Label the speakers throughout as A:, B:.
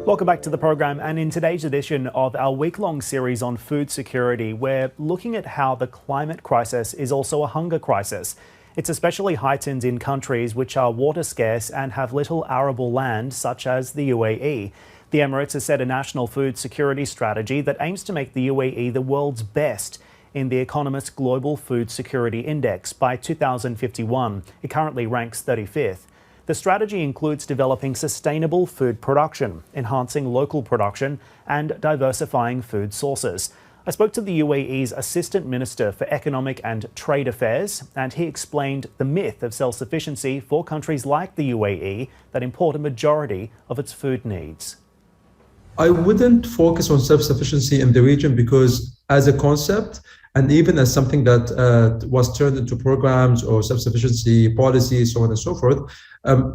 A: Welcome back to the program, and in today's edition of our week-long series on food security, we're looking at how the climate crisis is also a hunger crisis. It's especially heightened in countries which are water scarce and have little arable land, such as the UAE. The Emirates has set a national food security strategy that aims to make the UAE the world's best in the Economist Global Food Security Index by 2051. It currently ranks 35th. The strategy includes developing sustainable food production, enhancing local production and diversifying food sources. I spoke to the UAE's Assistant Minister for Economic and Trade Affairs, and he explained the myth of self-sufficiency for countries like the UAE that import a majority of its food needs.
B: I wouldn't focus on self-sufficiency in the region because as a concept, and even as something that was turned into programs or self-sufficiency policies, so on and so forth,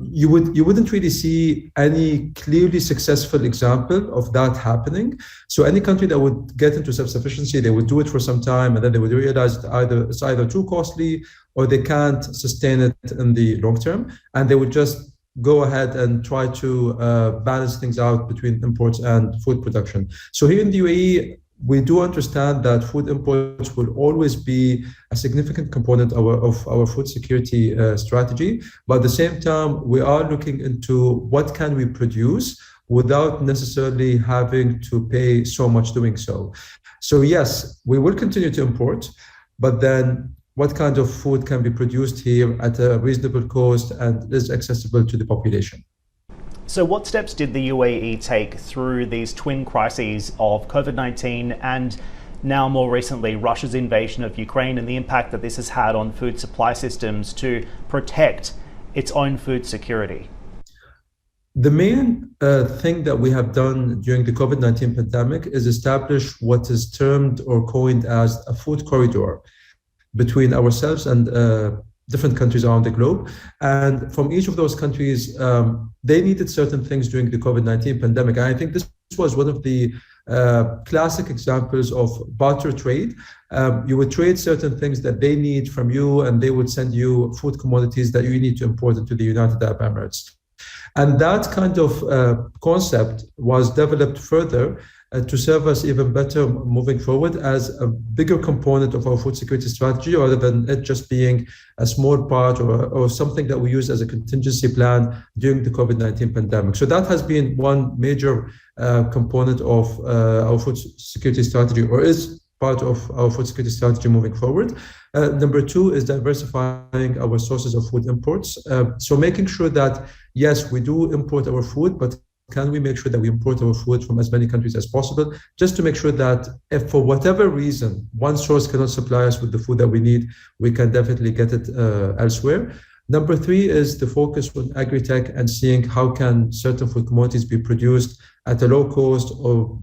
B: you wouldn't really see any clearly successful example of that happening. So any country that would get into self-sufficiency, they would do it for some time, and then they would realize it's either too costly or they can't sustain it in the long term, and they would just go ahead and try to balance things out between imports and food production. So here in the UAE, we do understand that food imports will always be a significant component of our food security strategy. But at the same time, we are looking into what can we produce without necessarily having to pay so much doing so. So yes, we will continue to import, but then what kind of food can be produced here at a reasonable cost and is accessible to the population?
A: So what steps did the UAE take through these twin crises of COVID-19 and now more recently Russia's invasion of Ukraine and the impact that this has had on food supply systems to protect its own food security?
B: The main thing that we have done during the COVID-19 pandemic is establish what is termed or coined as a food corridor between ourselves and different countries around the globe. And from each of those countries, they needed certain things during the COVID-19 pandemic. And I think this was one of the classic examples of barter trade. You would trade certain things that they need from you, and they would send you food commodities that you need to import into the United Arab Emirates. And that kind of concept was developed further to serve us even better moving forward as a bigger component of our food security strategy, rather than it just being a small part or something that we use as a contingency plan during the COVID-19 pandemic. So that has been one major component of our food security strategy, or is part of our food security strategy moving forward. Number two is diversifying our sources of food imports. So making sure that, yes, we do import our food, but can we make sure that we import our food from as many countries as possible, just to make sure that if for whatever reason one source cannot supply us with the food that we need, we can definitely get it elsewhere. Number three is the focus on agri-tech and seeing how can certain food commodities be produced at a low cost or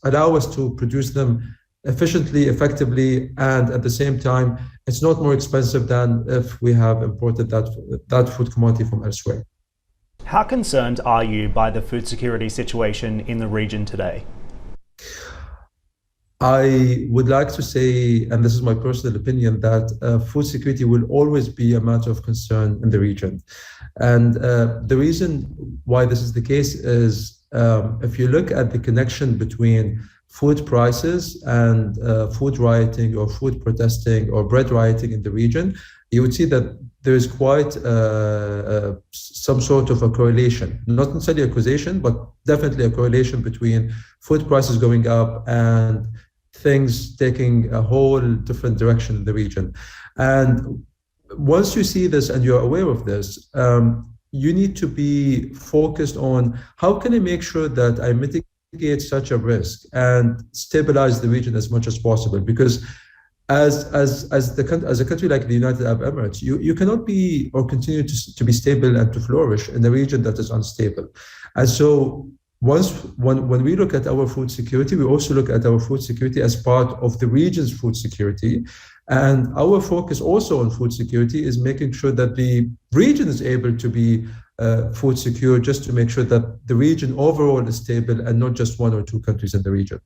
B: allow us to produce them efficiently, effectively, and at the same time, it's not more expensive than if we have imported that food commodity from elsewhere.
A: How concerned are you by the food security situation in the region today?
B: I would like to say, and this is my personal opinion, that food security will always be a matter of concern in the region. And the reason why this is the case is if you look at the connection between food prices and food rioting or food protesting or bread rioting in the region, you would see that there is quite some sort of a correlation, not necessarily a causation, but definitely a correlation between food prices going up and things taking a whole different direction in the region. And once you see this and you're aware of this, you need to be focused on how can I make sure that I mitigate such a risk and stabilize the region as much as possible, because as a country like the United Arab Emirates, you cannot be or continue to be stable and to flourish in a region that is unstable. And so when we look at our food security, we also look at our food security as part of the region's food security. And our focus also on food security is making sure that the region is able to be food secure, just to make sure that the region overall is stable and not just one or two countries in the region.